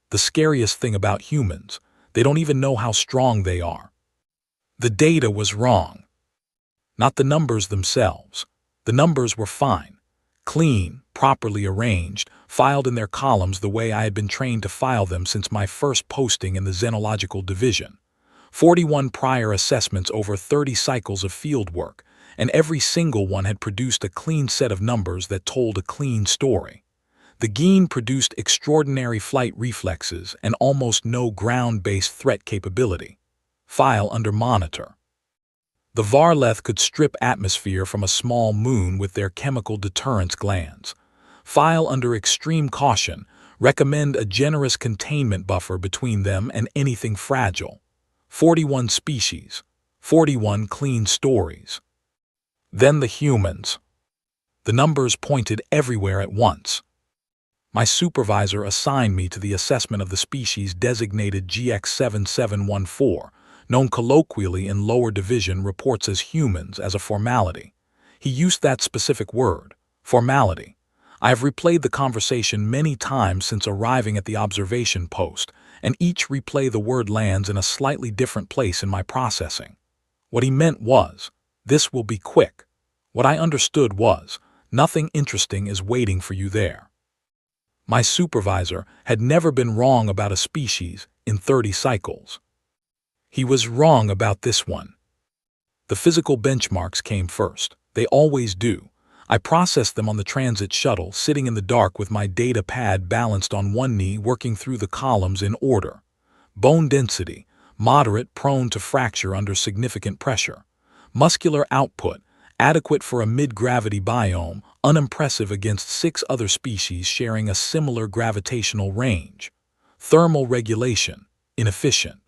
The scariest thing about humans, they don't even know how strong they are. The data was wrong. Not the numbers themselves. The numbers were fine, clean, properly arranged, filed in their columns the way I had been trained to file them since my first posting in the Xenological Division. 41 prior assessments over 30 cycles of field work, and every single one had produced a clean set of numbers that told a clean story. The gene produced extraordinary flight reflexes and almost no ground-based threat capability. File under monitor. The Varleth could strip atmosphere from a small moon with their chemical deterrence glands. File under extreme caution. Recommend a generous containment buffer between them and anything fragile. 41 species. 41 clean stories. Then the humans. The numbers pointed everywhere at once. My supervisor assigned me to the assessment of the species designated GX7714, known colloquially in lower division reports as humans, as a formality. He used that specific word, formality. I have replayed the conversation many times since arriving at the observation post, and each replay the word lands in a slightly different place in my processing. What he meant was, this will be quick. What I understood was, nothing interesting is waiting for you there. My supervisor had never been wrong about a species in 30 cycles. He was wrong about this one. The physical benchmarks came first. They always do. I processed them on the transit shuttle, sitting in the dark with my data pad balanced on one knee, working through the columns in order. Bone density, moderate, prone to fracture under significant pressure. Muscular output, adequate for a mid-gravity biome, unimpressive against 6 other species sharing a similar gravitational range. Thermal regulation, inefficient.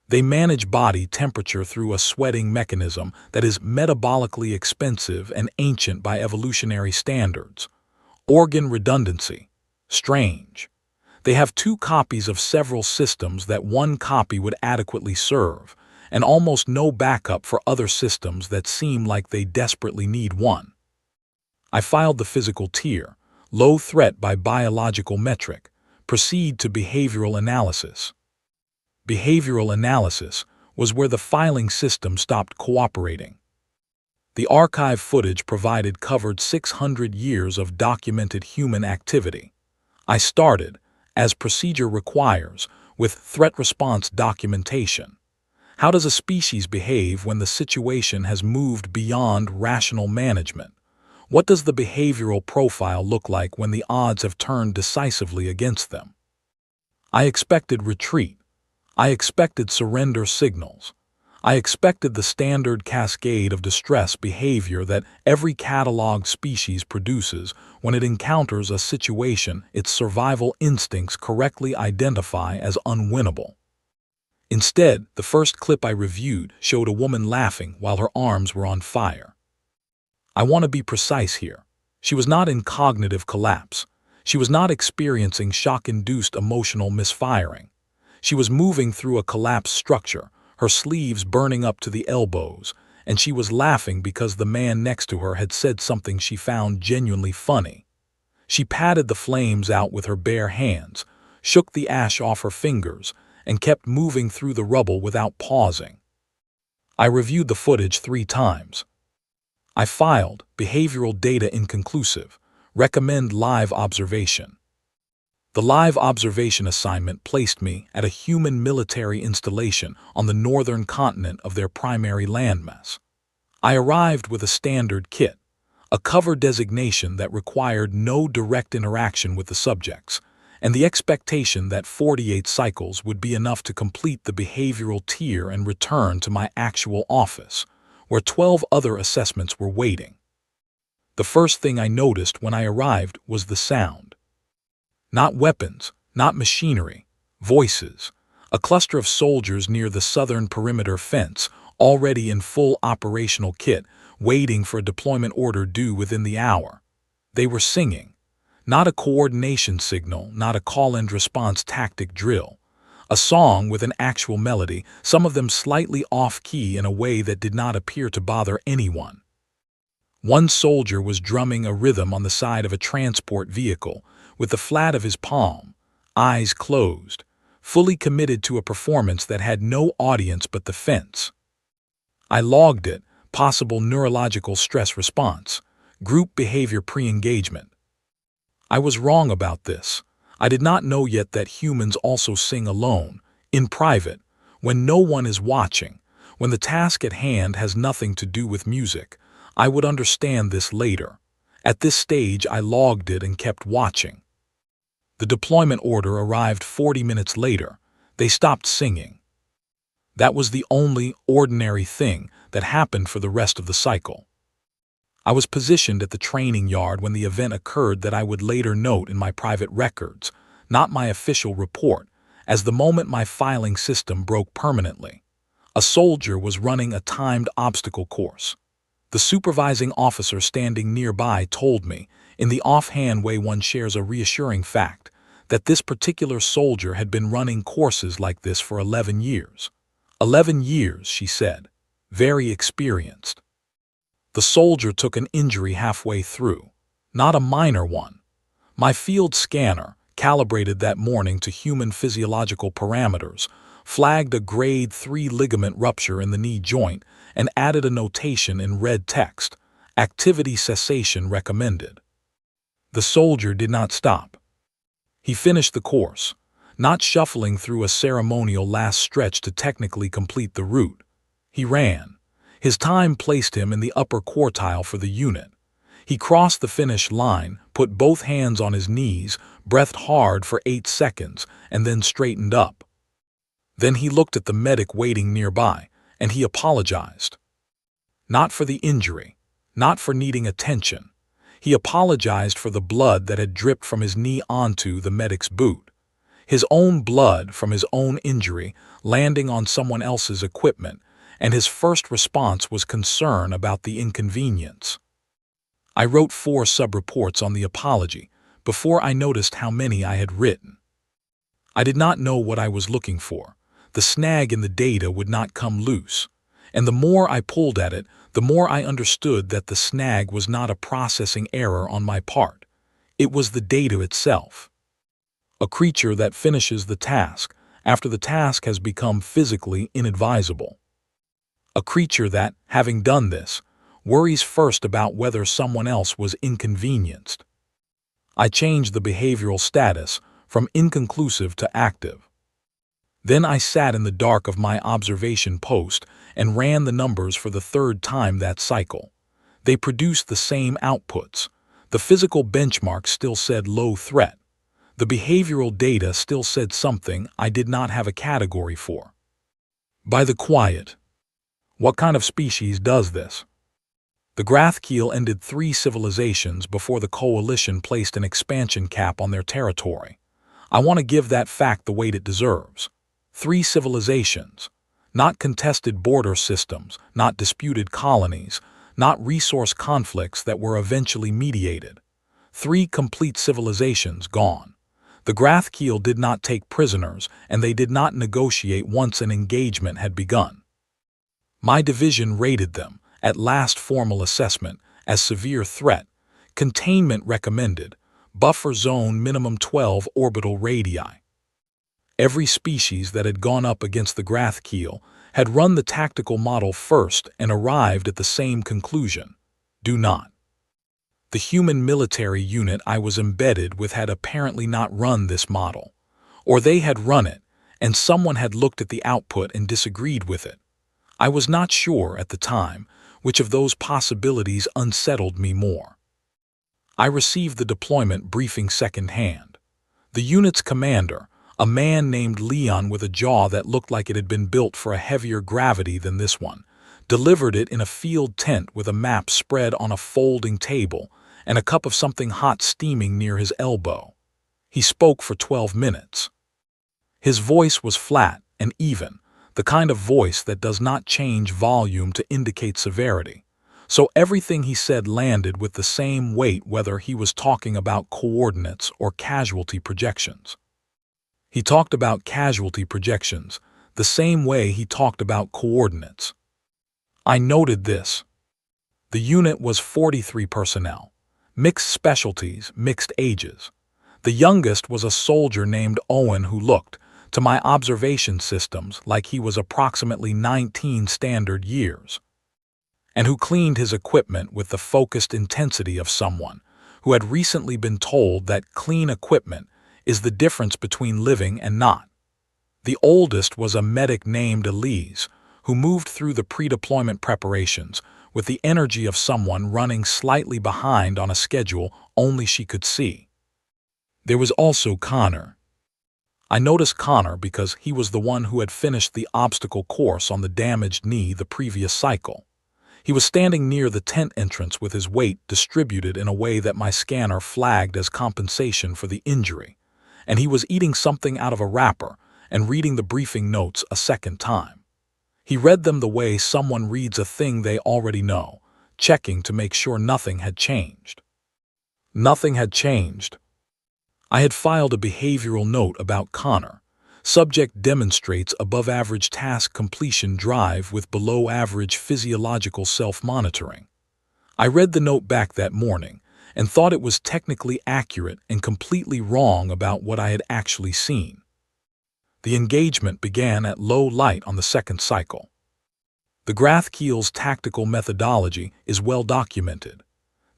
They manage body temperature through a sweating mechanism that is metabolically expensive and ancient by evolutionary standards. Organ redundancy, strange. They have 2 copies of several systems that one copy would adequately serve, and almost no backup for other systems that seem like they desperately need one. I filed the physical tier, low threat by biological metric, proceed to behavioral analysis. Behavioral analysis was where the filing system stopped cooperating. The archive footage provided covered 600 years of documented human activity. I started, as procedure requires, with threat response documentation. How does a species behave when the situation has moved beyond rational management? What does the behavioral profile look like when the odds have turned decisively against them? I expected retreat. I expected surrender signals. I expected the standard cascade of distress behavior that every cataloged species produces when it encounters a situation its survival instincts correctly identify as unwinnable. Instead, the first clip I reviewed showed a woman laughing while her arms were on fire. I want to be precise here. She was not in cognitive collapse. She was not experiencing shock-induced emotional misfiring. She was moving through a collapsed structure, her sleeves burning up to the elbows, and she was laughing because the man next to her had said something she found genuinely funny. She patted the flames out with her bare hands, shook the ash off her fingers, and kept moving through the rubble without pausing. I reviewed the footage 3 times. I filed behavioral data inconclusive, recommend live observation. The live observation assignment placed me at a human military installation on the northern continent of their primary landmass. I arrived with a standard kit, a cover designation that required no direct interaction with the subjects, and the expectation that 48 cycles would be enough to complete the behavioral tier and return to my actual office, where 12 other assessments were waiting. The first thing I noticed when I arrived was the sound. Not weapons, not machinery, voices. A cluster of soldiers near the southern perimeter fence, already in full operational kit, waiting for a deployment order due within the hour. They were singing. Not a coordination signal, not a call-and-response tactic drill. A song with an actual melody, some of them slightly off-key in a way that did not appear to bother anyone. One soldier was drumming a rhythm on the side of a transport vehicle, with the flat of his palm. eyes closed, fully committed to a performance that had no audience but the fence. I logged it: possible neurological stress response, group behavior pre-engagement. I was wrong about this. I did not know yet that humans also sing alone, in private, when no one is watching, when the task at hand has nothing to do with music. I would understand this later. At this stage, I logged it and kept watching. The deployment order arrived 40 minutes later. They stopped singing. That was the only ordinary thing that happened for the rest of the cycle. I was positioned at the training yard when the event occurred that I would later note in my private records, not my official report, as the moment my filing system broke permanently. A soldier was running a timed obstacle course. The supervising officer standing nearby told me, in the offhand way one shares a reassuring fact, that this particular soldier had been running courses like this for 11 years. 11 years, she said. Very experienced. The soldier took an injury halfway through, not a minor one. My field scanner, calibrated that morning to human physiological parameters, flagged a grade 3 ligament rupture in the knee joint and added a notation in red text: activity cessation recommended. The soldier did not stop. He finished the course, not shuffling through a ceremonial last stretch to technically complete the route. He ran. His time placed him in the upper quartile for the unit. He crossed the finish line, put both hands on his knees, breathed hard for 8 seconds, and then straightened up. Then he looked at the medic waiting nearby, and he apologized. Not for the injury, not for needing attention. He apologized for the blood that had dripped from his knee onto the medic's boot. His own blood from his own injury landing on someone else's equipment, and his first response was concern about the inconvenience. I wrote 4 sub-reports on the apology before I noticed how many I had written. I did not know what I was looking for. The snag in the data would not come loose, and the more I pulled at it, the more I understood that the snag was not a processing error on my part. It was the data itself. A creature that finishes the task after the task has become physically inadvisable. A creature that, having done this, worries first about whether someone else was inconvenienced. I changed the behavioral status from inconclusive to active. Then I sat in the dark of my observation post and ran the numbers for the 3rd time that cycle. They produced the same outputs. The physical benchmark still said low threat. The behavioral data still said something I did not have a category for. By the quiet. What kind of species does this? The Grathkeel ended 3 civilizations before the coalition placed an expansion cap on their territory. I want to give that fact the weight it deserves. 3 civilizations. Not contested border systems, not disputed colonies, not resource conflicts that were eventually mediated. 3 complete civilizations gone. The Grathkeel did not take prisoners, and they did not negotiate once an engagement had begun. My division rated them, at last formal assessment, as severe threat, containment recommended, buffer zone minimum 12 orbital radii. Every species that had gone up against the Grathkeel had run the tactical model first and arrived at the same conclusion: do not. The human military unit I was embedded with had apparently not run this model, or they had run it, and someone had looked at the output and disagreed with it. I was not sure at the time which of those possibilities unsettled me more. I received the deployment briefing secondhand. The unit's commander, a man named Leon with a jaw that looked like it had been built for a heavier gravity than this one, delivered it in a field tent with a map spread on a folding table and a cup of something hot steaming near his elbow. He spoke for 12 minutes. His voice was flat and even, the kind of voice that does not change volume to indicate severity. So everything he said landed with the same weight whether he was talking about coordinates or casualty projections. He talked about casualty projections the same way he talked about coordinates. I noted this. The unit was 43 personnel, mixed specialties, mixed ages. The youngest was a soldier named Owen who looked, to my observation systems, like he was approximately 19 standard years, and who cleaned his equipment with the focused intensity of someone who had recently been told that clean equipment is the difference between living and not. The oldest was a medic named Elise, who moved through the pre-deployment preparations with the energy of someone running slightly behind on a schedule only she could see. There was also Connor. I noticed Connor because he was the one who had finished the obstacle course on the damaged knee the previous cycle. He was standing near the tent entrance with his weight distributed in a way that my scanner flagged as compensation for the injury, and he was eating something out of a wrapper and reading the briefing notes a second time. He read them the way someone reads a thing they already know, checking to make sure nothing had changed. Nothing had changed. I had filed a behavioral note about Connor. Subject demonstrates above-average task completion drive with below-average physiological self-monitoring. I read the note back that morning and thought it was technically accurate and completely wrong about what I had actually seen. The engagement began at low light on the second cycle. The Grathkeel's tactical methodology is well documented.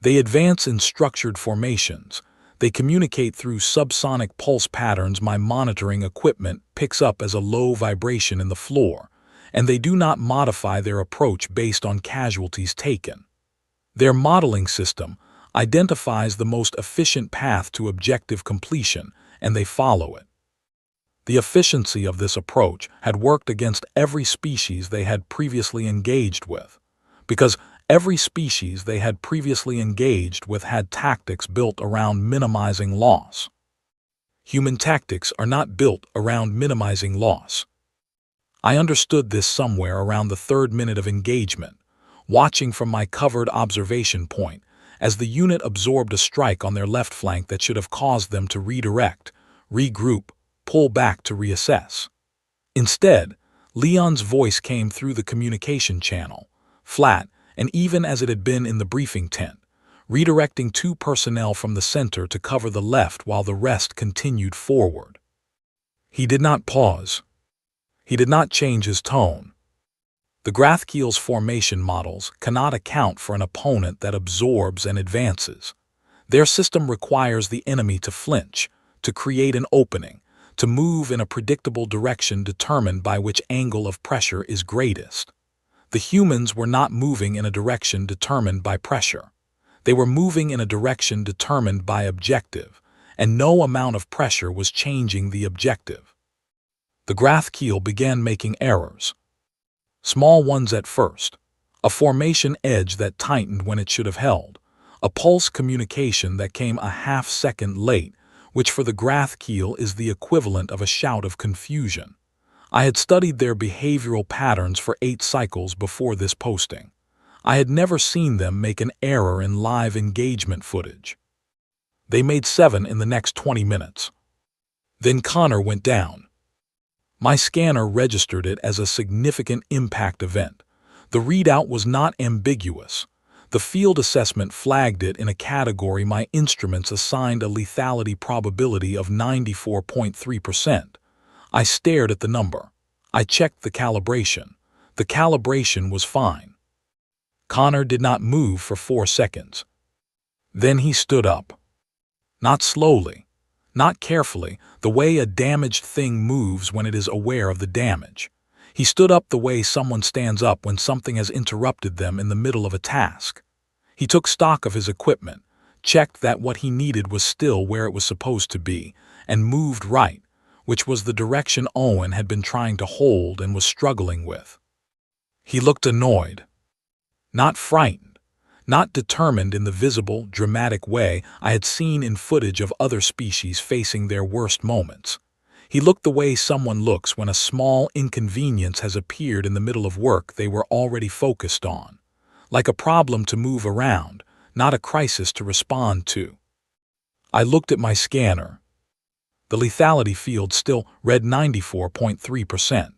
They advance in structured formations. They communicate through subsonic pulse patterns my monitoring equipment picks up as a low vibration in the floor, and they do not modify their approach based on casualties taken. Their modeling system identifies the most efficient path to objective completion, and they follow it. The efficiency of this approach had worked against every species they had previously engaged with, because every species they had previously engaged with had tactics built around minimizing loss. Human tactics are not built around minimizing loss. I understood this somewhere around the third minute of engagement, watching from my covered observation point as the unit absorbed a strike on their left flank that should have caused them to redirect, regroup, pull back to reassess. Instead, Leon's voice came through the communication channel, flat and even as it had been in the briefing tent, redirecting 2 personnel from the center to cover the left while the rest continued forward. He did not pause. He did not change his tone. The Grathkeel's formation models cannot account for an opponent that absorbs and advances. Their system requires the enemy to flinch, to create an opening, to move in a predictable direction determined by which angle of pressure is greatest. The humans were not moving in a direction determined by pressure. They were moving in a direction determined by objective, and no amount of pressure was changing the objective. The Grathkeel began making errors. Small ones at first, a formation edge that tightened when it should have held, a pulse communication that came a half-second late, which for the Grathkeel is the equivalent of a shout of confusion. I had studied their behavioral patterns for 8 cycles before this posting. I had never seen them make an error in live engagement footage. They made 7 in the next 20 minutes. Then Connor went down. My scanner registered it as a significant impact event. The readout was not ambiguous. The field assessment flagged it in a category my instruments assigned a lethality probability of 94.3%. I stared at the number. I checked the calibration. The calibration was fine. Connor did not move for 4 seconds. Then he stood up. Not slowly, not carefully, the way a damaged thing moves when it is aware of the damage. He stood up the way someone stands up when something has interrupted them in the middle of a task. He took stock of his equipment, checked that what he needed was still where it was supposed to be, and moved right, which was the direction Owen had been trying to hold and was struggling with. He looked annoyed. Not frightened, not determined in the visible, dramatic way I had seen in footage of other species facing their worst moments. He looked the way someone looks when a small inconvenience has appeared in the middle of work they were already focused on, like a problem to move around, not a crisis to respond to. I looked at my scanner. The lethality field still read 94.3%.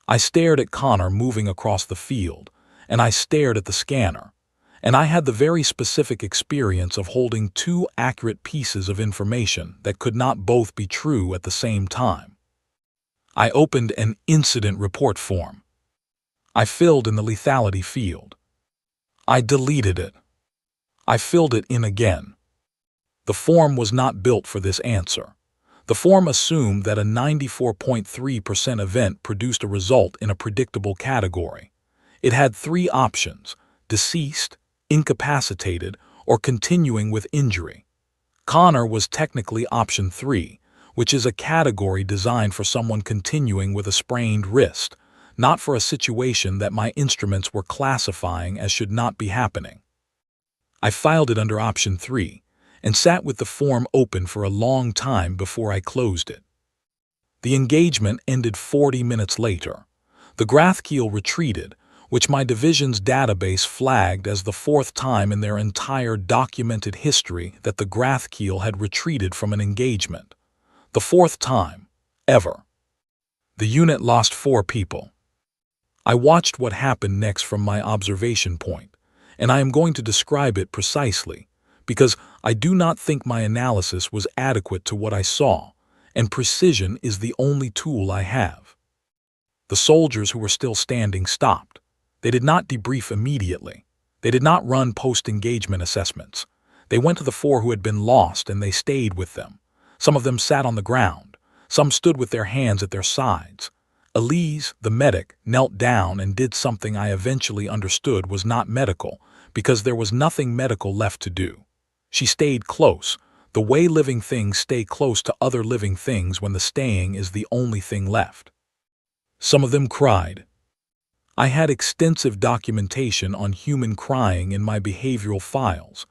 I stared at Connor moving across the field, and I stared at the scanner, And I had the very specific experience of holding two accurate pieces of information that could not both be true at the same time. I opened an incident report form. I filled in the lethality field. I deleted it. I filled it in again. The form was not built for this answer. The form assumed that a 94.3% event produced a result in a predictable category. It had three options: deceased, incapacitated, or continuing with injury. Connor was technically option 3, which is a category designed for someone continuing with a sprained wrist, not for a situation that my instruments were classifying as should not be happening. I filed it under option 3 and sat with the form open for a long time before I closed it. The engagement ended 40 minutes later. The Grathkeel retreated, which my division's database flagged as the fourth time in their entire documented history that the Grathkeel had retreated from an engagement. The fourth time, ever. The unit lost 4 people. I watched what happened next from my observation point, and I am going to describe it precisely, because I do not think my analysis was adequate to what I saw, and precision is the only tool I have. The soldiers who were still standing stopped. They did not debrief immediately. They did not run post-engagement assessments. They went to the 4 who had been lost and they stayed with them. Some of them sat on the ground. Some stood with their hands at their sides. Elise, the medic, knelt down and did something I eventually understood was not medical, because there was nothing medical left to do. She stayed close, the way living things stay close to other living things when the staying is the only thing left. Some of them cried. I had extensive documentation on human crying in my behavioral files.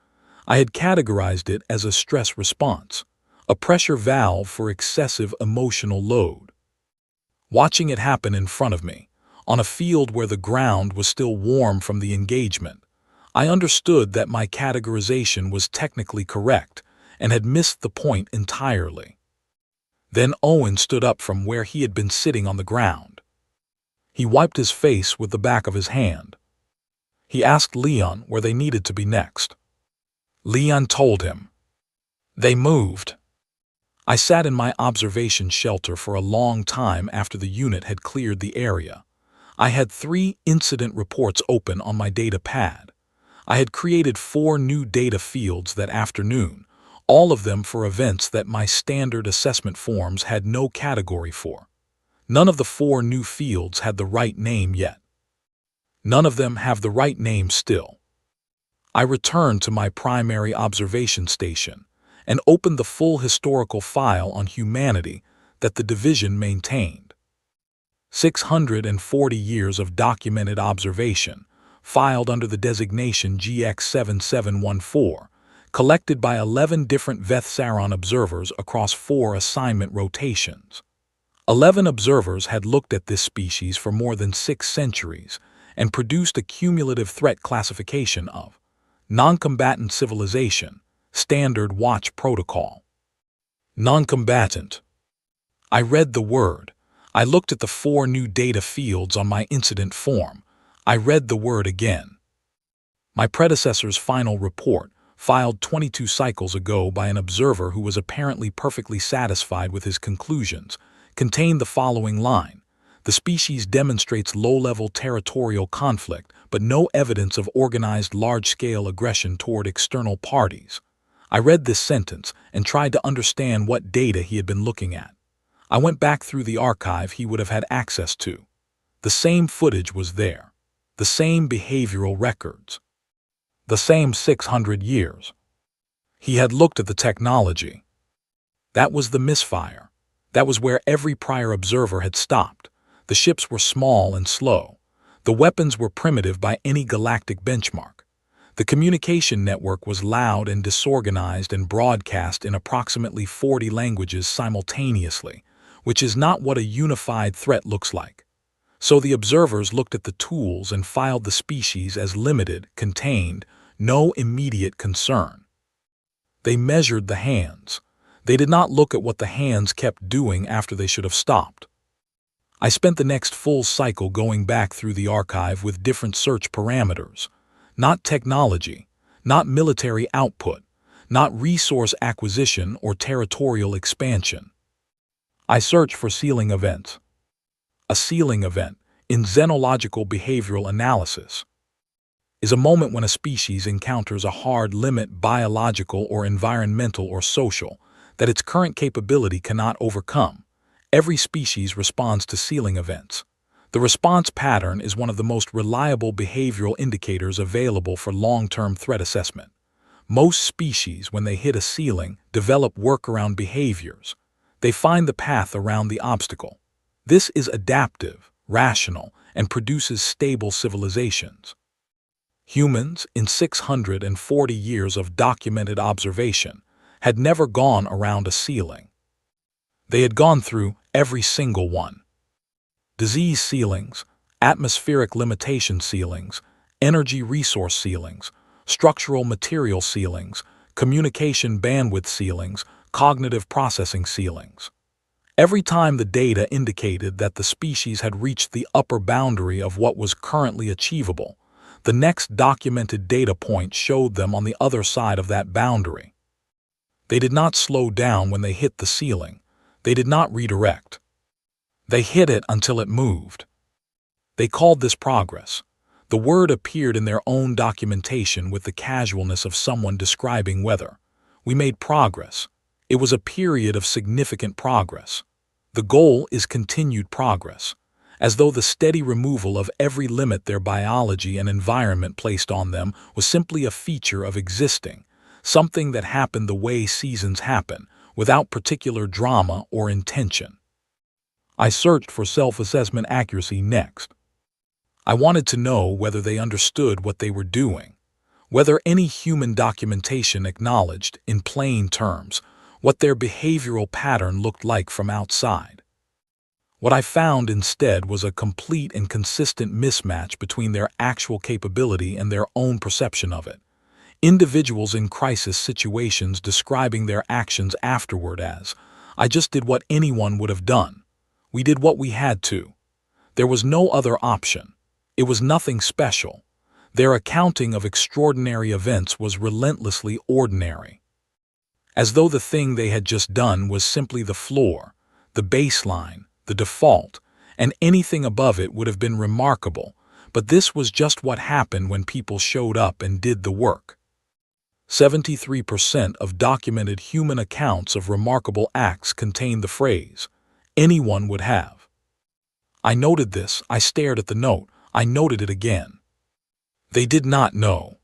I had categorized it as a stress response, a pressure valve for excessive emotional load. Watching it happen in front of me, on a field where the ground was still warm from the engagement, I understood that my categorization was technically correct and had missed the point entirely. Then Owen stood up from where he had been sitting on the ground. He wiped his face with the back of his hand. He asked Leon where they needed to be next. Leon told him. They moved. I sat in my observation shelter for a long time after the unit had cleared the area. I had 3 incident reports open on my data pad. I had created 4 new data fields that afternoon, all of them for events that my standard assessment forms had no category for. None of the 4 new fields had the right name yet. None of them have the right name still. I returned to my primary observation station and opened the full historical file on humanity that the division maintained. 640 years of documented observation, filed under the designation GX7714, collected by 11 different Veth-Saron observers across 4 assignment rotations. 11 observers had looked at this species for more than 6 centuries and produced a cumulative threat classification of non-combatant civilization, standard watch protocol. Non-combatant. I read the word. I looked at the 4 new data fields on my incident form. I read the word again. My predecessor's final report, filed 22 cycles ago by an observer who was apparently perfectly satisfied with his conclusions, contained the following line: the species demonstrates low-level territorial conflict, but no evidence of organized large-scale aggression toward external parties. I read this sentence and tried to understand what data he had been looking at. I went back through the archive he would have had access to. The same footage was there. The same behavioral records. The same 600 years. He had looked at the technology. That was the misfire. That was where every prior observer had stopped. The ships were small and slow. The weapons were primitive by any galactic benchmark. The communication network was loud and disorganized and broadcast in approximately 40 languages simultaneously, which is not what a unified threat looks like. So the observers looked at the tools and filed the species as limited, contained, no immediate concern. They measured the hands. They did not look at what the hands kept doing after they should have stopped. I spent the next full cycle going back through the archive with different search parameters. Not technology, not military output, not resource acquisition or territorial expansion. I searched for sealing events. A sealing event, in xenological behavioral analysis, is a moment when a species encounters a hard limit, biological or environmental or social, that its current capability cannot overcome. Every species responds to sealing events. The response pattern is one of the most reliable behavioral indicators available for long-term threat assessment. Most species, when they hit a ceiling, develop workaround behaviors. They find the path around the obstacle. This is adaptive, rational, and produces stable civilizations. Humans, in 640 years of documented observation, had never gone around a ceiling. They had gone through every single one. Disease ceilings, atmospheric limitation ceilings, energy resource ceilings, structural material ceilings, communication bandwidth ceilings, cognitive processing ceilings. Every time the data indicated that the species had reached the upper boundary of what was currently achievable, the next documented data point showed them on the other side of that boundary. They did not slow down when they hit the ceiling. They did not redirect. They hit it until it moved. They called this progress. The word appeared in their own documentation with the casualness of someone describing weather. We made progress. It was a period of significant progress. The goal is continued progress, as though the steady removal of every limit their biology and environment placed on them was simply a feature of existing, something that happened the way seasons happen, without particular drama or intention. I searched for self-assessment accuracy next. I wanted to know whether they understood what they were doing, whether any human documentation acknowledged, in plain terms, what their behavioral pattern looked like from outside. What I found instead was a complete and consistent mismatch between their actual capability and their own perception of it. Individuals in crisis situations describing their actions afterward as, "I just did what anyone would have done. We did what we had to. There was no other option. It was nothing special." Their accounting of extraordinary events was relentlessly ordinary, as though the thing they had just done was simply the floor, the baseline, the default, and anything above it would have been remarkable, but this was just what happened when people showed up and did the work. 73% of documented human accounts of remarkable acts contain the phrase, "anyone would have." I noted this, I stared at the note, I noted it again. They did not know.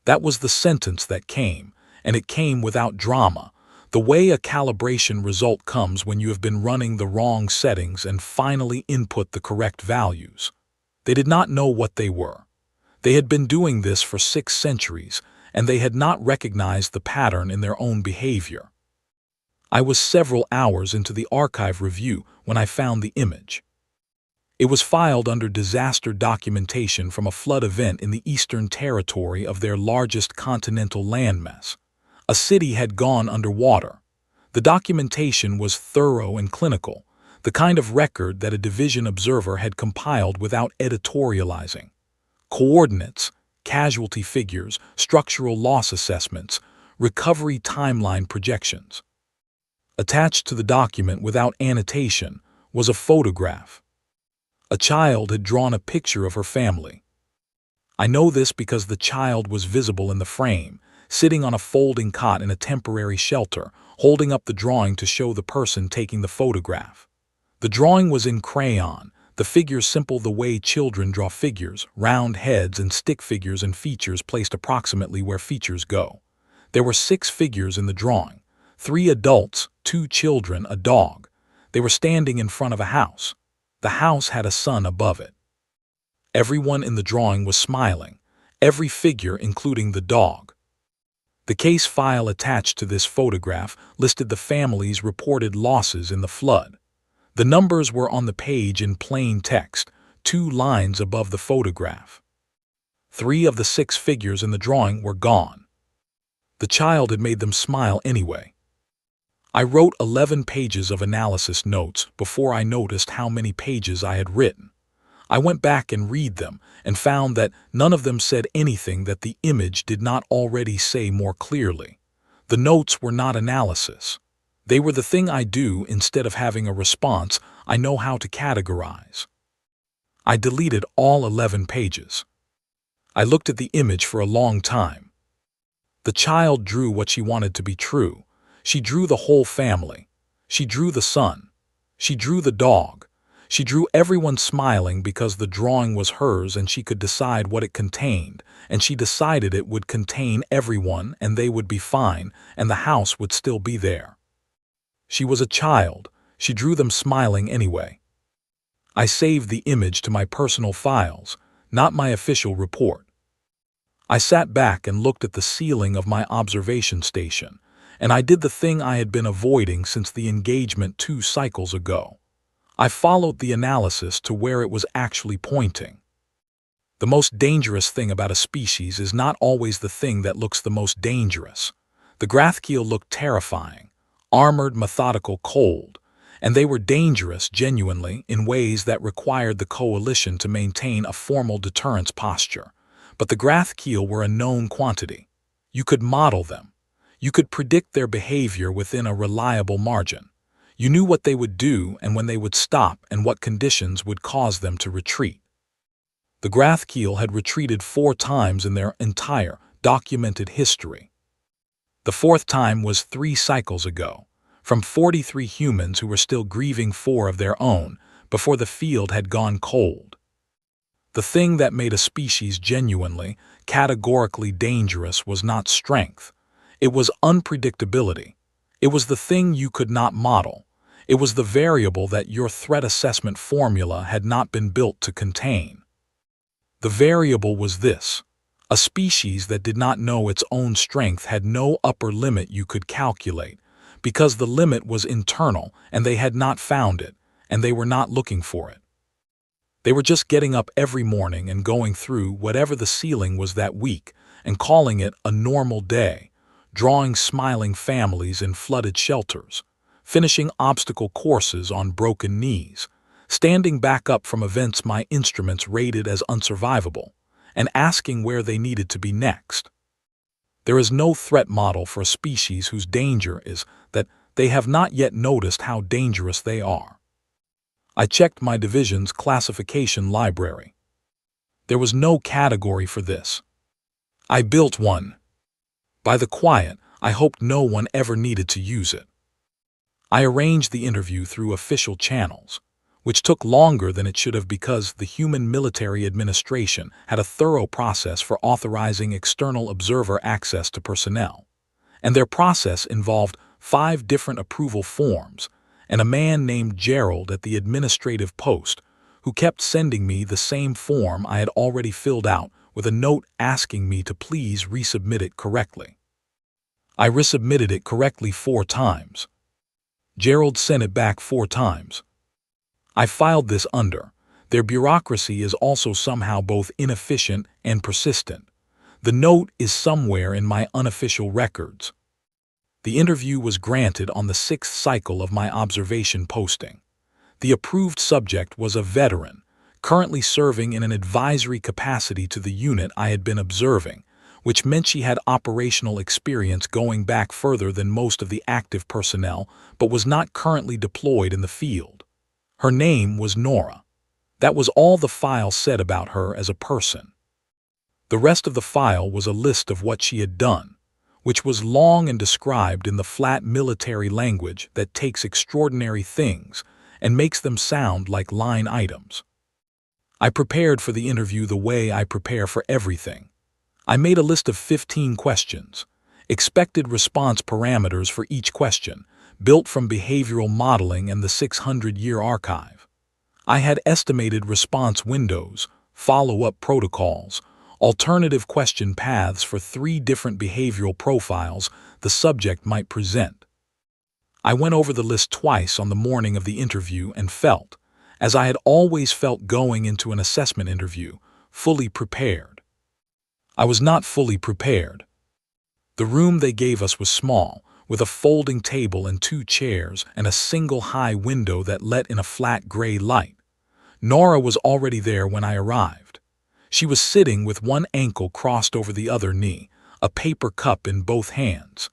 That was the sentence that came, and it came without drama, the way a calibration result comes when you have been running the wrong settings and finally input the correct values. They did not know what they were. They had been doing this for 6 centuries, and they had not recognized the pattern in their own behavior. I was several hours into the archive review when I found the image. It was filed under disaster documentation from a flood event in the Eastern Territory of their largest continental landmass. A city had gone underwater. The documentation was thorough and clinical, the kind of record that a division observer had compiled without editorializing. Coordinates, casualty figures, structural loss assessments, recovery timeline projections. Attached to the document without annotation was a photograph. A child had drawn a picture of her family. I know this because the child was visible in the frame, sitting on a folding cot in a temporary shelter, holding up the drawing to show the person taking the photograph. The drawing was in crayon, the figures simple the way children draw figures, round heads and stick figures and features placed approximately where features go. There were 6 figures in the drawing, 3 adults, 2 children, a dog. They were standing in front of a house. The house had a sun above it. Everyone in the drawing was smiling, every figure including the dog. The case file attached to this photograph listed the family's reported losses in the flood. The numbers were on the page in plain text, 2 lines above the photograph. 3 of the 6 figures in the drawing were gone. The child had made them smile anyway. I wrote 11 pages of analysis notes before I noticed how many pages I had written. I went back and read them and found that none of them said anything that the image did not already say more clearly. The notes were not analysis. They were the thing I do instead of having a response I know how to categorize. I deleted all 11 pages. I looked at the image for a long time. The child drew what she wanted to be true. She drew the whole family. She drew the sun. She drew the dog. She drew everyone smiling because the drawing was hers and she could decide what it contained, and she decided it would contain everyone and they would be fine and the house would still be there. She was a child. She drew them smiling anyway. I saved the image to my personal files, not my official report. I sat back and looked at the ceiling of my observation station, and I did the thing I had been avoiding since the engagement 2 cycles ago. I followed the analysis to where it was actually pointing. The most dangerous thing about a species is not always the thing that looks the most dangerous. The Grathkeel looked terrifying, armored, methodical, cold, and they were dangerous genuinely in ways that required the coalition to maintain a formal deterrence posture. But the Grathkeel were a known quantity. You could model them. You could predict their behavior within a reliable margin. You knew what they would do and when they would stop and what conditions would cause them to retreat. The Grathkeel had retreated 4 times in their entire documented history. The 4th time was 3 cycles ago, from 43 humans who were still grieving 4 of their own before the field had gone cold. The thing that made a species genuinely, categorically dangerous was not strength. It was unpredictability. It was the thing you could not model. It was the variable that your threat assessment formula had not been built to contain. The variable was this: a species that did not know its own strength had no upper limit you could calculate, because the limit was internal and they had not found it, and they were not looking for it. They were just getting up every morning and going through whatever the ceiling was that week and calling it a normal day, drawing smiling families in flooded shelters, finishing obstacle courses on broken knees, standing back up from events my instruments rated as unsurvivable, and asking where they needed to be next. There is no threat model for a species whose danger is that they have not yet noticed how dangerous they are. I checked my division's classification library. There was no category for this. I built one. By the quiet, I hoped no one ever needed to use it. I arranged the interview through official channels, which took longer than it should have because the Human Military Administration had a thorough process for authorizing external observer access to personnel, and their process involved 5 different approval forms and a man named Gerald at the administrative post who kept sending me the same form I had already filled out with a note asking me to please resubmit it correctly. I resubmitted it correctly 4 times. Gerald sent it back 4 times. I filed this under. Their bureaucracy is also somehow both inefficient and persistent. The note is somewhere in my unofficial records. The interview was granted on the 6th cycle of my observation posting. The approved subject was a veteran, currently serving in an advisory capacity to the unit I had been observing, which meant she had operational experience going back further than most of the active personnel, but was not currently deployed in the field. Her name was Nora. That was all the file said about her as a person. The rest of the file was a list of what she had done, which was long and described in the flat military language that takes extraordinary things and makes them sound like line items. I prepared for the interview the way I prepare for everything. I made a list of 15 questions, expected response parameters for each question, built from behavioral modeling and the 600-year archive. I had estimated response windows, follow-up protocols, alternative question paths for 3 different behavioral profiles the subject might present. I went over the list twice on the morning of the interview and felt, as I had always felt going into an assessment interview, fully prepared. I was not fully prepared. The room they gave us was small, with a folding table and 2 chairs and a single high window that let in a flat gray light. Nora was already there when I arrived. She was sitting with one ankle crossed over the other knee, a paper cup in both hands,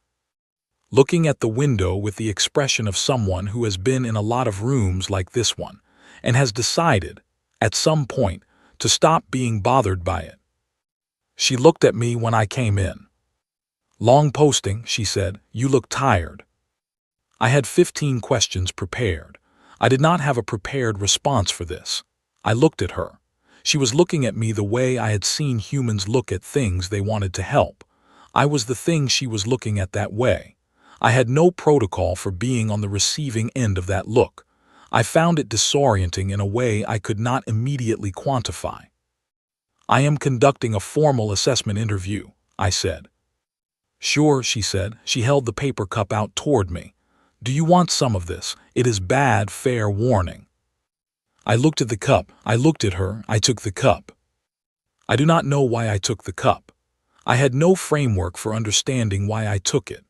looking at the window with the expression of someone who has been in a lot of rooms like this one and has decided, at some point, to stop being bothered by it. She looked at me when I came in. "Long posting," she said. "You look tired." I had 15 questions prepared. I did not have a prepared response for this. I looked at her. She was looking at me the way I had seen humans look at things they wanted to help. I was the thing she was looking at that way. I had no protocol for being on the receiving end of that look. I found it disorienting in a way I could not immediately quantify. "I am conducting a formal assessment interview," I said. "Sure," she said. She held the paper cup out toward me. "Do you want some of this? It is bad, fair warning." I looked at the cup. I looked at her. I took the cup. I do not know why I took the cup. I had no framework for understanding why I took it.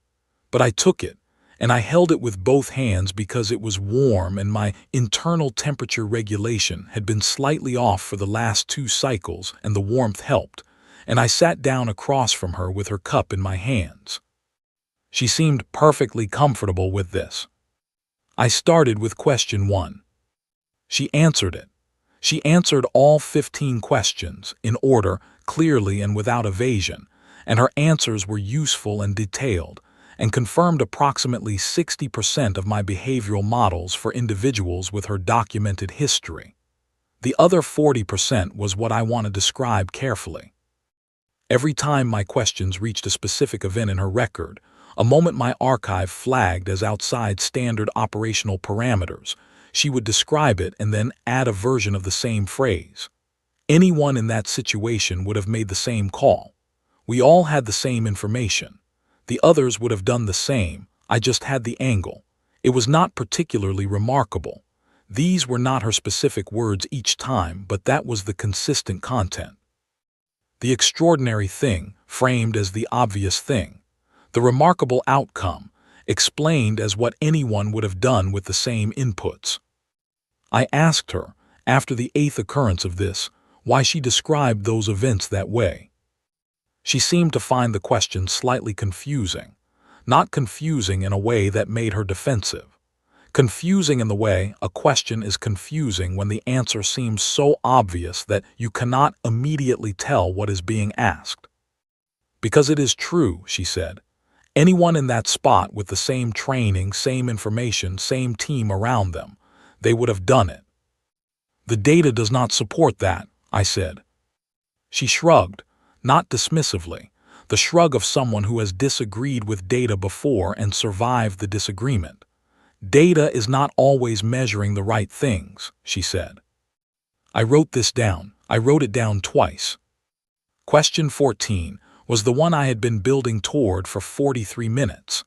But I took it, and I held it with both hands because it was warm and my internal temperature regulation had been slightly off for the last 2 cycles and the warmth helped, and I sat down across from her with her cup in my hands. She seemed perfectly comfortable with this. I started with question 1. She answered it. She answered all 15 questions, in order, clearly and without evasion, and her answers were useful and detailed, and confirmed approximately 60% of my behavioral models for individuals with her documented history. The other 40% was what I want to describe carefully. Every time my questions reached a specific event in her record, a moment my archive flagged as outside standard operational parameters, she would describe it and then add a version of the same phrase. Anyone in that situation would have made the same call. We all had the same information. The others would have done the same. I just had the angle. It was not particularly remarkable. These were not her specific words each time, but that was the consistent content. The extraordinary thing, framed as the obvious thing. The remarkable outcome, explained as what anyone would have done with the same inputs. I asked her, after the 8th occurrence of this, why she described those events that way. She seemed to find the question slightly confusing, not confusing in a way that made her defensive. Confusing in the way a question is confusing when the answer seems so obvious that you cannot immediately tell what is being asked. "Because it is true," she said. "Anyone in that spot with the same training, same information, same team around them, they would have done it." "The data does not support that," I said. She shrugged, not dismissively, the shrug of someone who has disagreed with data before and survived the disagreement. "Data is not always measuring the right things," she said. I wrote this down. I wrote it down twice. Question 14 was the one I had been building toward for 43 minutes.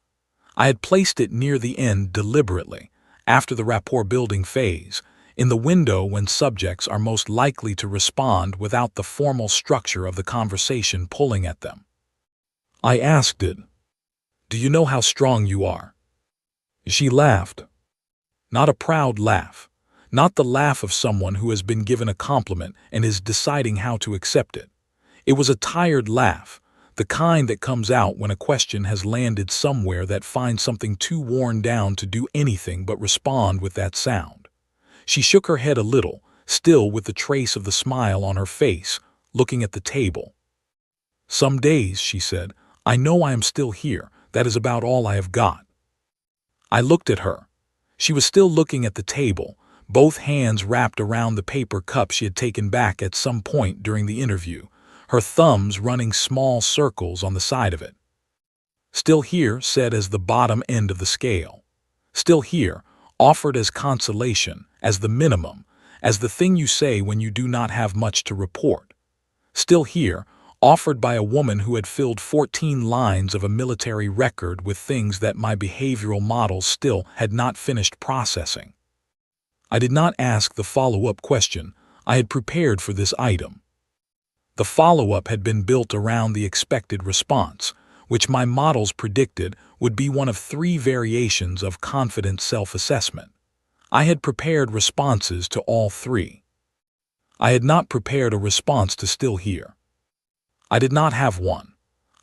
I had placed it near the end deliberately, after the rapport building phase, in the window when subjects are most likely to respond without the formal structure of the conversation pulling at them. I asked it, "Do you know how strong you are?" She laughed. Not a proud laugh, not the laugh of someone who has been given a compliment and is deciding how to accept it. It was a tired laugh, the kind that comes out when a question has landed somewhere that finds something too worn down to do anything but respond with that sound. She shook her head a little, still with the trace of the smile on her face, looking at the table. "Some days," she said, "I know I am still here. That is about all I have got." I looked at her. She was still looking at the table, both hands wrapped around the paper cup she had taken back at some point during the interview, her thumbs running small circles on the side of it. "Still here," said as the bottom end of the scale. "Still here," offered as consolation, as the minimum, as the thing you say when you do not have much to report. "Still here," offered by a woman who had filled 14 lines of a military record with things that my behavioral models still had not finished processing. I did not ask the follow-up question I had prepared for this item. The follow-up had been built around the expected response, which my models predicted would be one of 3 variations of confident self-assessment. I had prepared responses to all 3. I had not prepared a response to still here. I did not have one.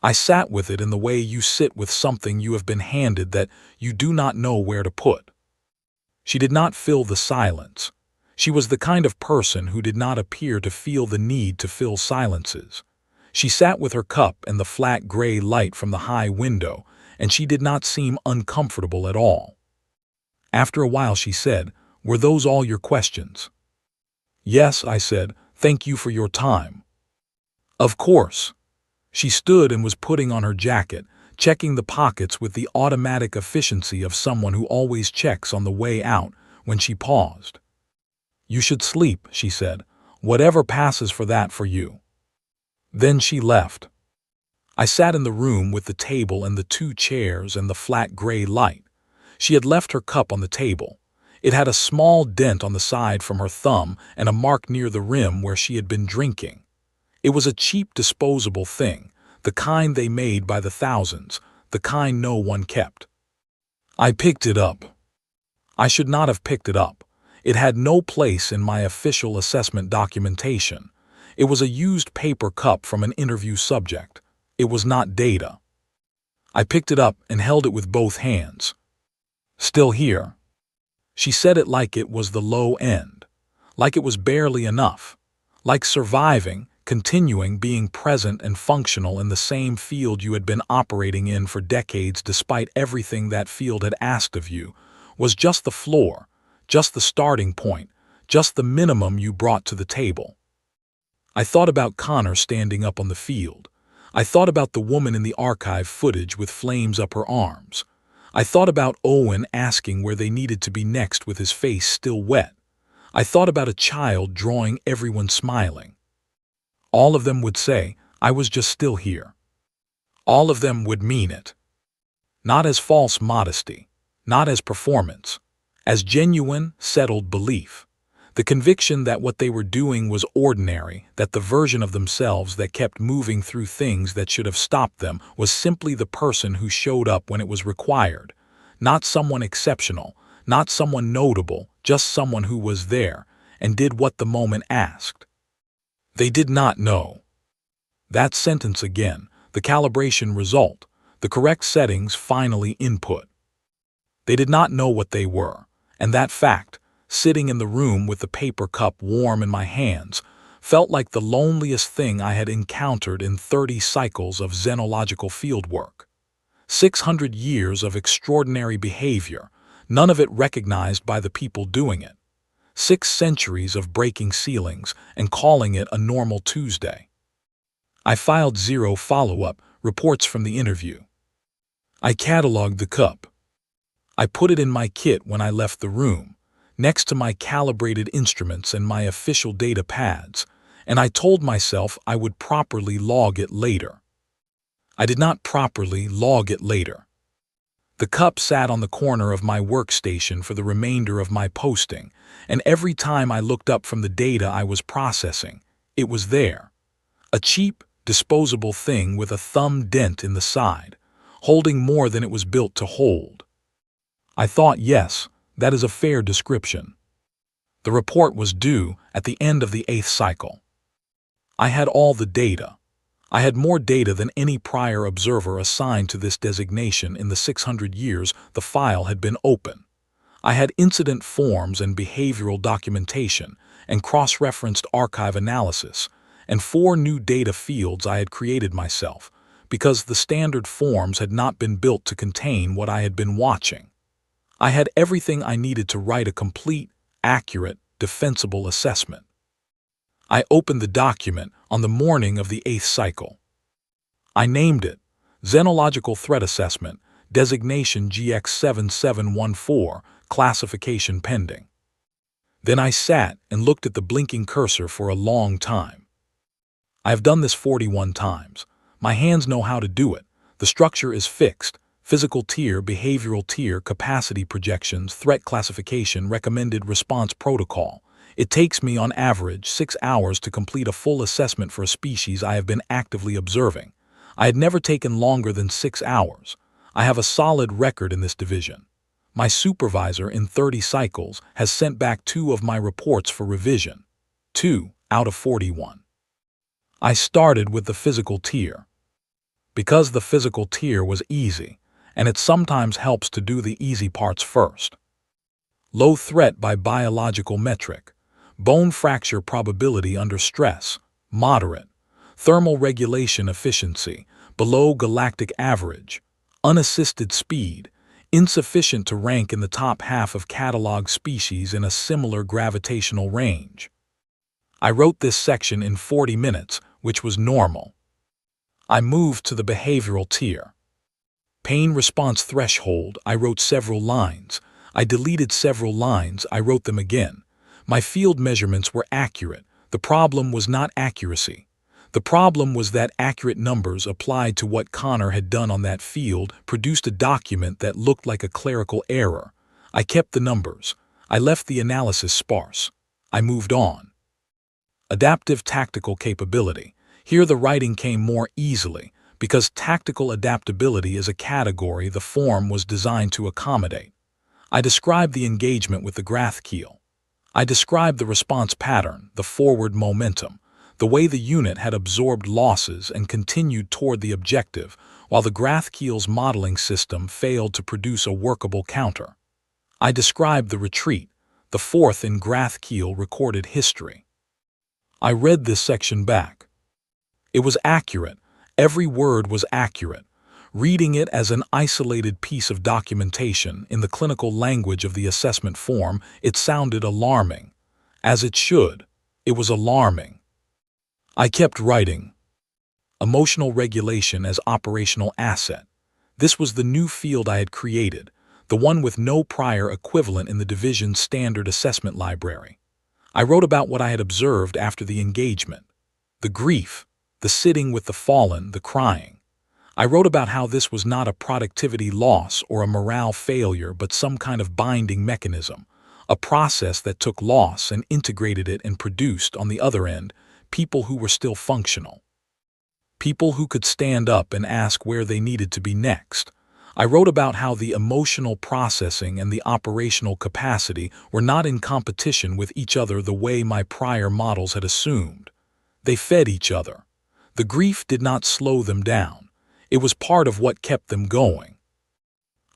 I sat with it in the way you sit with something you have been handed that you do not know where to put. She did not fill the silence. She was the kind of person who did not appear to feel the need to fill silences. She sat with her cup and the flat gray light from the high window, and she did not seem uncomfortable at all. After a while she said, "Were those all your questions?" "Yes," I said. "Thank you for your time." "Of course." She stood and was putting on her jacket, checking the pockets with the automatic efficiency of someone who always checks on the way out when she paused. "You should sleep," she said. "Whatever passes for that for you." Then she left. I sat in the room with the table and the two chairs and the flat gray light. She had left her cup on the table. It had a small dent on the side from her thumb and a mark near the rim where she had been drinking. It was a cheap disposable thing, the kind they made by the thousands, the kind no one kept. I picked it up. I should not have picked it up. It had no place in my official assessment documentation. It was a used paper cup from an interview subject. It was not data. I picked it up and held it with both hands. "Still here." She said it like it was the low end, like it was barely enough, like surviving, continuing being present and functional in the same field you had been operating in for decades despite everything that field had asked of you, was just the floor, just the starting point, just the minimum you brought to the table. I thought about Connor standing up on the field. I thought about the woman in the archive footage with flames up her arms. I thought about Owen asking where they needed to be next with his face still wet. I thought about a child drawing everyone smiling. All of them would say, "I was just still here." All of them would mean it. Not as false modesty, not as performance, as genuine, settled belief. The conviction that what they were doing was ordinary, that the version of themselves that kept moving through things that should have stopped them was simply the person who showed up when it was required. Not someone exceptional, not someone notable, just someone who was there and did what the moment asked. They did not know. That sentence again, the calibration result, the correct settings finally input. They did not know what they were, and that fact, sitting in the room with the paper cup warm in my hands, felt like the loneliest thing I had encountered in 30 cycles of xenological fieldwork. 600 years of extraordinary behavior, none of it recognized by the people doing it. 6 centuries of breaking ceilings and calling it a normal Tuesday. I filed 0 follow-up reports from the interview. I cataloged the cup. I put it in my kit when I left the room, next to my calibrated instruments and my official data pads, and I told myself I would properly log it later. I did not properly log it later. The cup sat on the corner of my workstation for the remainder of my posting, and every time I looked up from the data I was processing, it was there. A cheap, disposable thing with a thumb dent in the side, holding more than it was built to hold. I thought, yes, that is a fair description. The report was due at the end of the 8th cycle. I had all the data. I had more data than any prior observer assigned to this designation in the 600 years the file had been open. I had incident forms and behavioral documentation and cross-referenced archive analysis, and 4 new data fields I had created myself, because the standard forms had not been built to contain what I had been watching. I had everything I needed to write a complete, accurate, defensible assessment. I opened the document on the morning of the 8th cycle. I named it Xenological Threat Assessment, Designation GX7714, Classification Pending. Then I sat and looked at the blinking cursor for a long time. I have done this 41 times. My hands know how to do it. The structure is fixed. Physical tier, behavioral tier, capacity projections, threat classification, recommended response protocol. It takes me on average 6 hours to complete a full assessment for a species I have been actively observing. I had never taken longer than 6 hours. I have a solid record in this division. My supervisor in 30 cycles has sent back 2 of my reports for revision. 2 out of 41. I started with the physical tier. Because the physical tier was easy, and it sometimes helps to do the easy parts first. Low threat by biological metric. Bone fracture probability under stress, moderate. Thermal regulation efficiency, below galactic average. Unassisted speed, insufficient to rank in the top half of catalog species in a similar gravitational range. I wrote this section in 40 minutes, which was normal. I moved to the behavioral tier. Pain response threshold, I wrote several lines. I deleted several lines, I wrote them again. My field measurements were accurate. The problem was not accuracy. The problem was that accurate numbers applied to what Connor had done on that field produced a document that looked like a clerical error. I kept the numbers. I left the analysis sparse. I moved on. Adaptive tactical capability. Here the writing came more easily, because tactical adaptability is a category the form was designed to accommodate. I described the engagement with the Grathkeel. I described the response pattern, the forward momentum, the way the unit had absorbed losses and continued toward the objective, while the Grathkeel's modeling system failed to produce a workable counter. I described the retreat, the fourth in Grathkeel recorded history. I read this section back. It was accurate. Every word was accurate. Reading it as an isolated piece of documentation in the clinical language of the assessment form, it sounded alarming. As it should. It was alarming. I kept writing. Emotional regulation as operational asset. This was the new field I had created, the one with no prior equivalent in the division's standard assessment library. I wrote about what I had observed after the engagement. The grief, the sitting with the fallen, the crying. I wrote about how this was not a productivity loss or a morale failure but some kind of binding mechanism, a process that took loss and integrated it and produced, on the other end, people who were still functional. People who could stand up and ask where they needed to be next. I wrote about how the emotional processing and the operational capacity were not in competition with each other the way my prior models had assumed. They fed each other. The grief did not slow them down. It was part of what kept them going.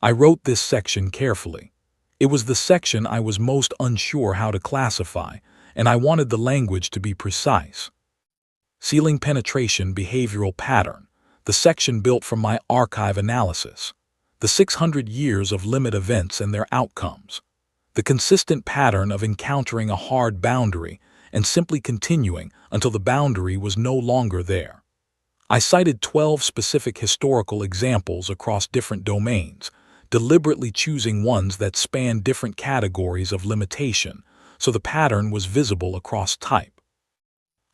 I wrote this section carefully. It was the section I was most unsure how to classify, and I wanted the language to be precise. Ceiling penetration behavioral pattern, the section built from my archive analysis. The 600 years of limit events and their outcomes. The consistent pattern of encountering a hard boundary and simply continuing until the boundary was no longer there. I cited 12 specific historical examples across different domains, deliberately choosing ones that span different categories of limitation, so the pattern was visible across type.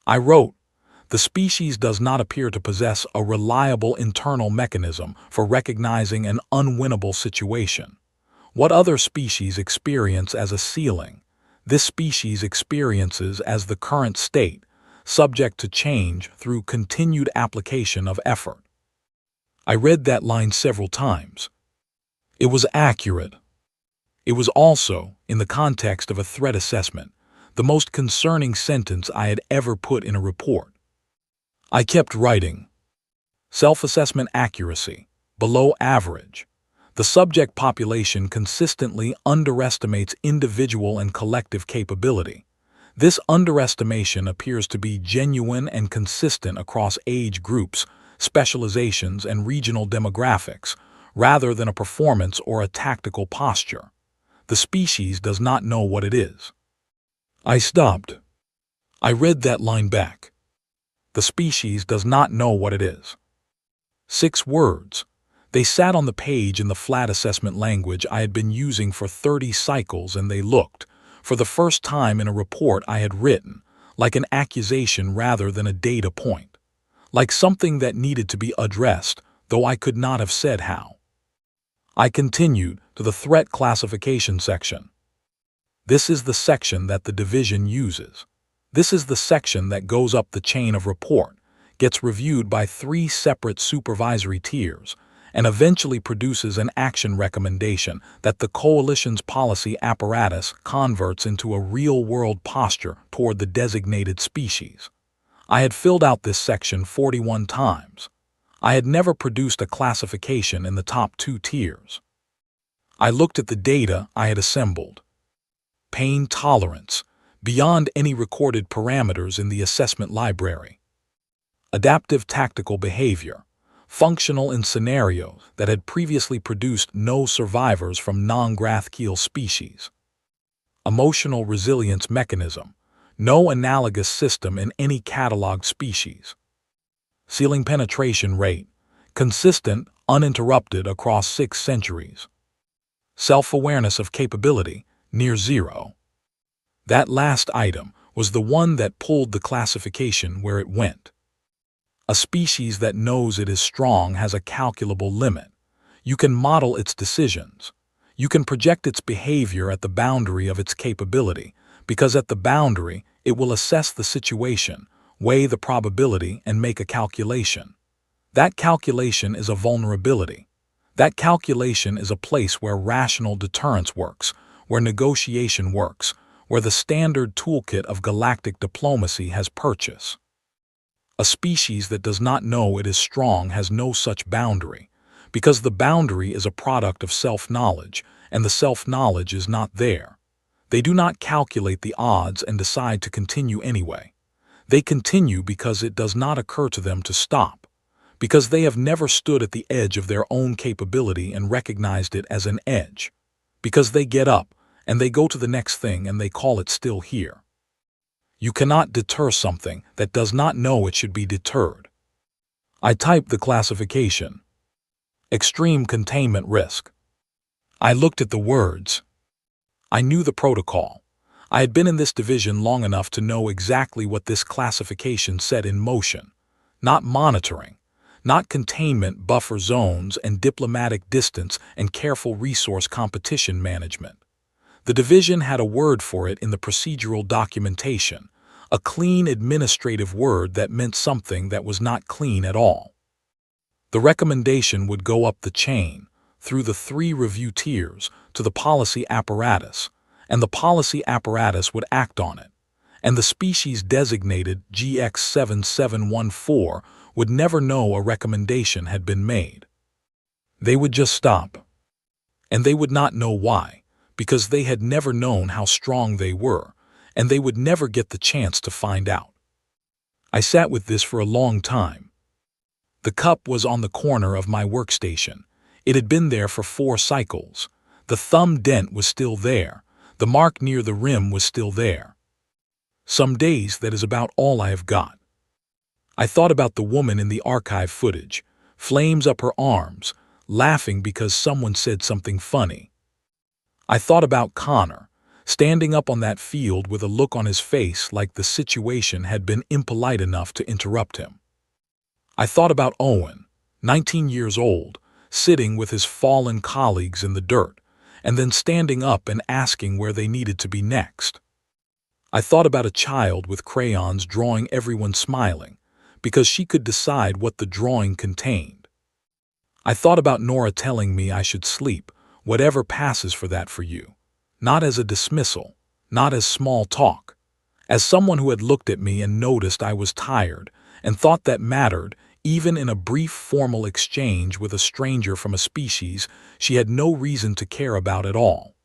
I wrote, the species does not appear to possess a reliable internal mechanism for recognizing an unwinnable situation. What other species experience as a ceiling, this species experiences as the current state, subject to change through continued application of effort. I read that line several times. It was accurate. It was also, in the context of a threat assessment, the most concerning sentence I had ever put in a report. I kept writing. Self-assessment accuracy, below average. The subject population consistently underestimates individual and collective capability. This underestimation appears to be genuine and consistent across age groups, specializations, and regional demographics, rather than a performance or a tactical posture. The species does not know what it is. I stopped. I read that line back. The species does not know what it is. 6 words. They sat on the page in the flat assessment language I had been using for 30 cycles, and they looked, for the first time in a report I had written, like an accusation rather than a data point, like something that needed to be addressed, though I could not have said how. I continued to the threat classification section. This is the section that the division uses. This is the section that goes up the chain of report, gets reviewed by 3 separate supervisory tiers, and eventually produces an action recommendation that the coalition's policy apparatus converts into a real-world posture toward the designated species. I had filled out this section 41 times. I had never produced a classification in the top 2 tiers. I looked at the data I had assembled. Pain tolerance, beyond any recorded parameters in the assessment library. Adaptive tactical behavior, functional in scenarios that had previously produced no survivors from non-Grathkiel species. Emotional resilience mechanism, no analogous system in any cataloged species. Ceiling penetration rate, consistent, uninterrupted across 6 centuries. Self-awareness of capability, near 0. That last item was the one that pulled the classification where it went. A species that knows it is strong has a calculable limit. You can model its decisions. You can project its behavior at the boundary of its capability, because at the boundary, it will assess the situation, weigh the probability, and make a calculation. That calculation is a vulnerability. That calculation is a place where rational deterrence works, where negotiation works, where the standard toolkit of galactic diplomacy has purchase. A species that does not know it is strong has no such boundary, because the boundary is a product of self-knowledge, and the self-knowledge is not there. They do not calculate the odds and decide to continue anyway. They continue because it does not occur to them to stop, because they have never stood at the edge of their own capability and recognized it as an edge, because they get up, and they go to the next thing and they call it still here. You cannot deter something that does not know it should be deterred. I typed the classification. Extreme containment risk. I looked at the words. I knew the protocol. I had been in this division long enough to know exactly what this classification set in motion. Not monitoring, not containment buffer zones and diplomatic distance and careful resource competition management. The division had a word for it in the procedural documentation, a clean administrative word that meant something that was not clean at all. The recommendation would go up the chain, through the 3 review tiers, to the policy apparatus, and the policy apparatus would act on it, and the species designated GX7714 would never know a recommendation had been made. They would just stop. And they would not know why, because they had never known how strong they were, and they would never get the chance to find out. I sat with this for a long time. The cup was on the corner of my workstation. It had been there for 4 cycles. The thumb dent was still there. The mark near the rim was still there. Some days that is about all I have got. I thought about the woman in the archive footage, flames up her arms, laughing because someone said something funny. I thought about Connor, standing up on that field with a look on his face like the situation had been impolite enough to interrupt him. I thought about Owen, 19 years old, sitting with his fallen colleagues in the dirt, and then standing up and asking where they needed to be next. I thought about a child with crayons drawing everyone smiling, because she could decide what the drawing contained. I thought about Nora telling me I should sleep, whatever passes for that for you. Not as a dismissal, not as small talk, as someone who had looked at me and noticed I was tired and thought that mattered, even in a brief formal exchange with a stranger from a species she had no reason to care about at all.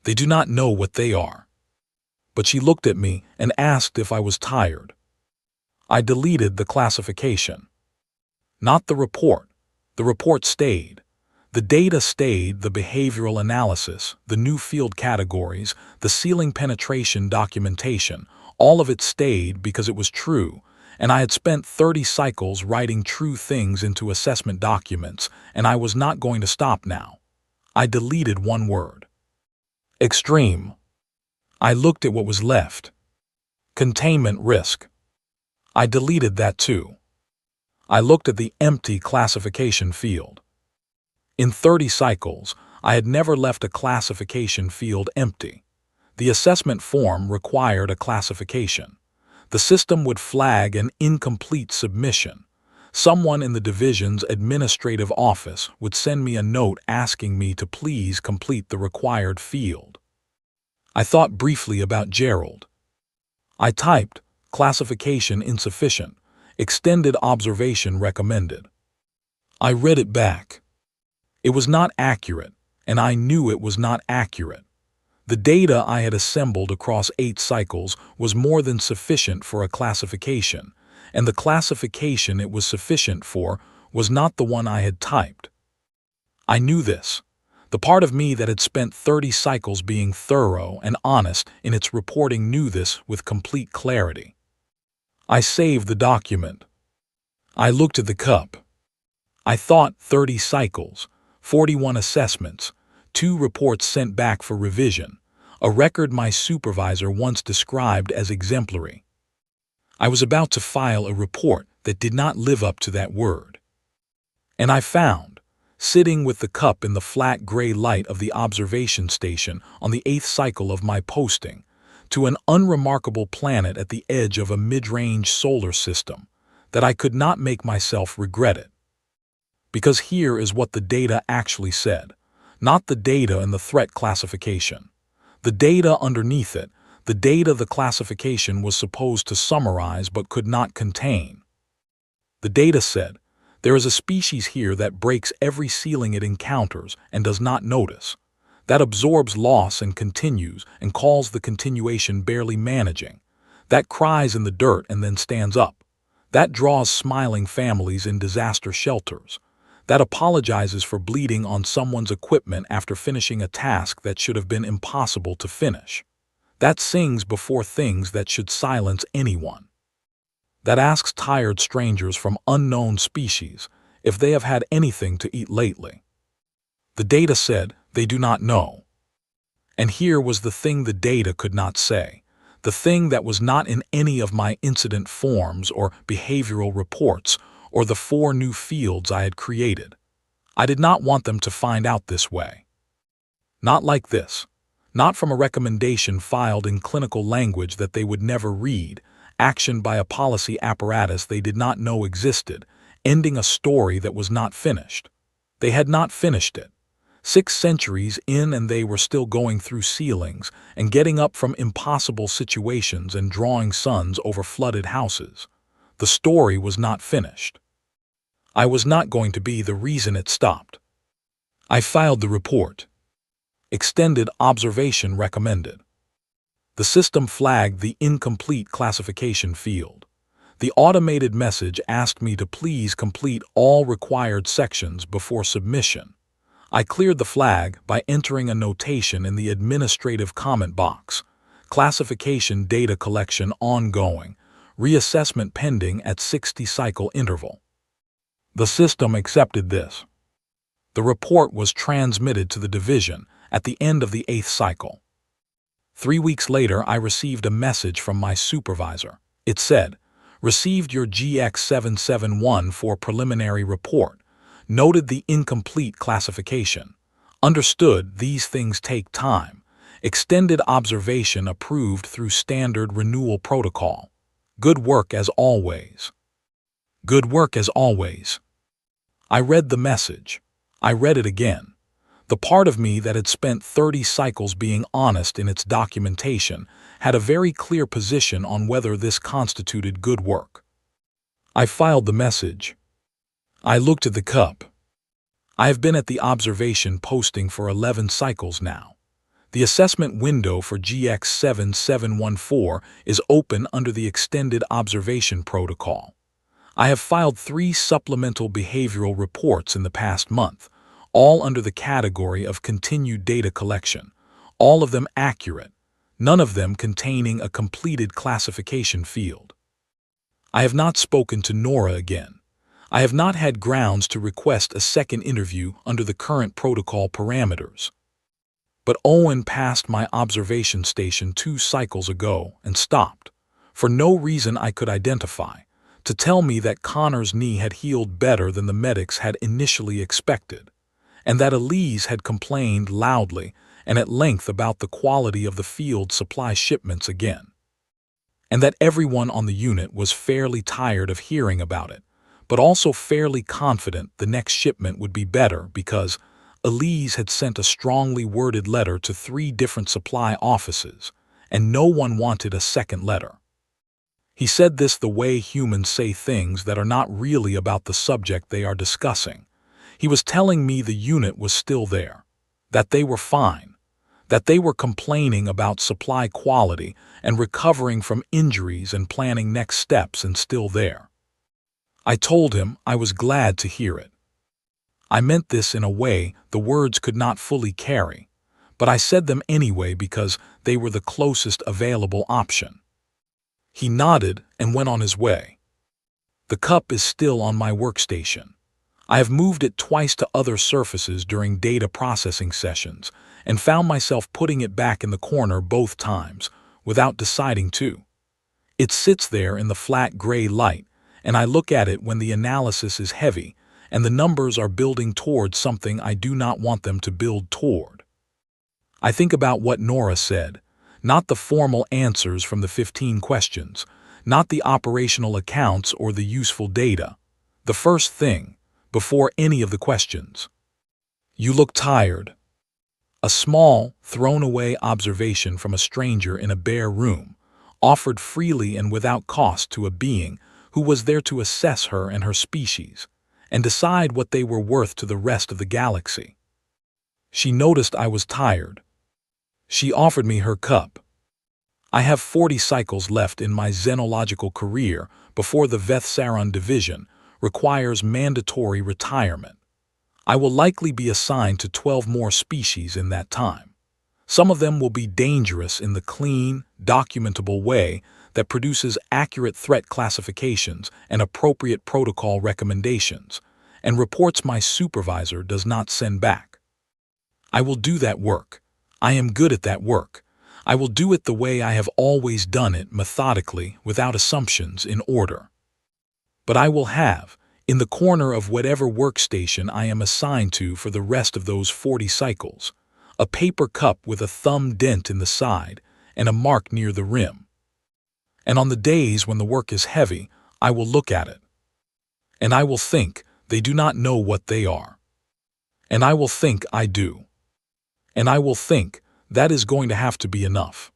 They do not know what they are. But she looked at me and asked if I was tired. I deleted the classification. Not the report. The report stayed. The data stayed, the behavioral analysis, the new field categories, the ceiling penetration documentation, all of it stayed because it was true, and I had spent 30 cycles writing true things into assessment documents, and I was not going to stop now. I deleted one word. Extreme. I looked at what was left. Containment risk. I deleted that too. I looked at the empty classification field. In 30 cycles, I had never left a classification field empty. The assessment form required a classification. The system would flag an incomplete submission. Someone in the division's administrative office would send me a note asking me to please complete the required field. I thought briefly about Gerald. I typed, classification insufficient, extended observation recommended. I read it back. It was not accurate, and I knew it was not accurate. The data I had assembled across 8 cycles was more than sufficient for a classification, and the classification it was sufficient for was not the one I had typed. I knew this. The part of me that had spent 30 cycles being thorough and honest in its reporting knew this with complete clarity. I saved the document. I looked at the cup. I thought 30 cycles, 41 assessments, 2 reports sent back for revision, a record my supervisor once described as exemplary. I was about to file a report that did not live up to that word. And I found, sitting with the cup in the flat gray light of the observation station on the 8th cycle of my posting, to an unremarkable planet at the edge of a mid-range solar system, that I could not make myself regret it. Because here is what the data actually said, not the data in the threat classification. The data underneath it, the data the classification was supposed to summarize but could not contain. The data said, there is a species here that breaks every ceiling it encounters and does not notice, that absorbs loss and continues and calls the continuation barely managing, that cries in the dirt and then stands up, that draws smiling families in disaster shelters, that apologizes for bleeding on someone's equipment after finishing a task that should have been impossible to finish, that sings before things that should silence anyone, that asks tired strangers from unknown species if they have had anything to eat lately. The data said they do not know. And here was the thing the data could not say, the thing that was not in any of my incident forms or behavioral reports or the 4 new fields I had created. I did not want them to find out this way. Not like this. Not from a recommendation filed in clinical language that they would never read, actioned by a policy apparatus they did not know existed, ending a story that was not finished. They had not finished it. 6 centuries in and they were still going through ceilings and getting up from impossible situations and drawing suns over flooded houses. The story was not finished. I was not going to be the reason it stopped. I filed the report. Extended observation recommended. The system flagged the incomplete classification field. The automated message asked me to please complete all required sections before submission. I cleared the flag by entering a notation in the administrative comment box. Classification data collection ongoing. Reassessment pending at 60-cycle interval. The system accepted this. The report was transmitted to the division at the end of the 8th cycle. 3 weeks later, I received a message from my supervisor. It said, "Received your GX771 for preliminary report. Noted the incomplete classification. Understood these things take time. Extended observation approved through standard renewal protocol. Good work as always." Good work as always. I read the message. I read it again. The part of me that had spent 30 cycles being honest in its documentation had a very clear position on whether this constituted good work. I filed the message. I looked at the cup. I have been at the observation posting for 11 cycles now. The assessment window for GX7714 is open under the Extended Observation Protocol. I have filed 3 supplemental behavioral reports in the past month, all under the category of continued data collection, all of them accurate, none of them containing a completed classification field. I have not spoken to Nora again. I have not had grounds to request a second interview under the current protocol parameters. But Owen passed my observation station 2 cycles ago and stopped, for no reason I could identify, to tell me that Connor's knee had healed better than the medics had initially expected, and that Elise had complained loudly and at length about the quality of the field supply shipments again, and that everyone on the unit was fairly tired of hearing about it, but also fairly confident the next shipment would be better because Elise had sent a strongly worded letter to 3 different supply offices, and no one wanted a second letter. He said this the way humans say things that are not really about the subject they are discussing. He was telling me the unit was still there, that they were fine, that they were complaining about supply quality and recovering from injuries and planning next steps and still there. I told him I was glad to hear it. I meant this in a way the words could not fully carry, but I said them anyway because they were the closest available option. He nodded and went on his way. The cup is still on my workstation. I have moved it twice to other surfaces during data processing sessions and found myself putting it back in the corner both times without deciding to. It sits there in the flat gray light, and I look at it when the analysis is heavy and the numbers are building toward something I do not want them to build toward. I think about what Nora said, not the formal answers from the 15 questions, not the operational accounts or the useful data. The first thing, before any of the questions. You look tired. A small, thrown-away observation from a stranger in a bare room, offered freely and without cost to a being who was there to assess her and her species, and decide what they were worth to the rest of the galaxy. She noticed I was tired. She offered me her cup. I have 40 cycles left in my xenological career before the Vethsaron division requires mandatory retirement. I will likely be assigned to 12 more species in that time. Some of them will be dangerous in the clean, documentable way that produces accurate threat classifications and appropriate protocol recommendations, and reports my supervisor does not send back. I will do that work. I am good at that work. I will do it the way I have always done it, methodically, without assumptions, in order. But I will have, in the corner of whatever workstation I am assigned to for the rest of those 40 cycles, a paper cup with a thumb dent in the side and a mark near the rim. And on the days when the work is heavy, I will look at it. And I will think they do not know what they are. And I will think I do. And I will think that is going to have to be enough.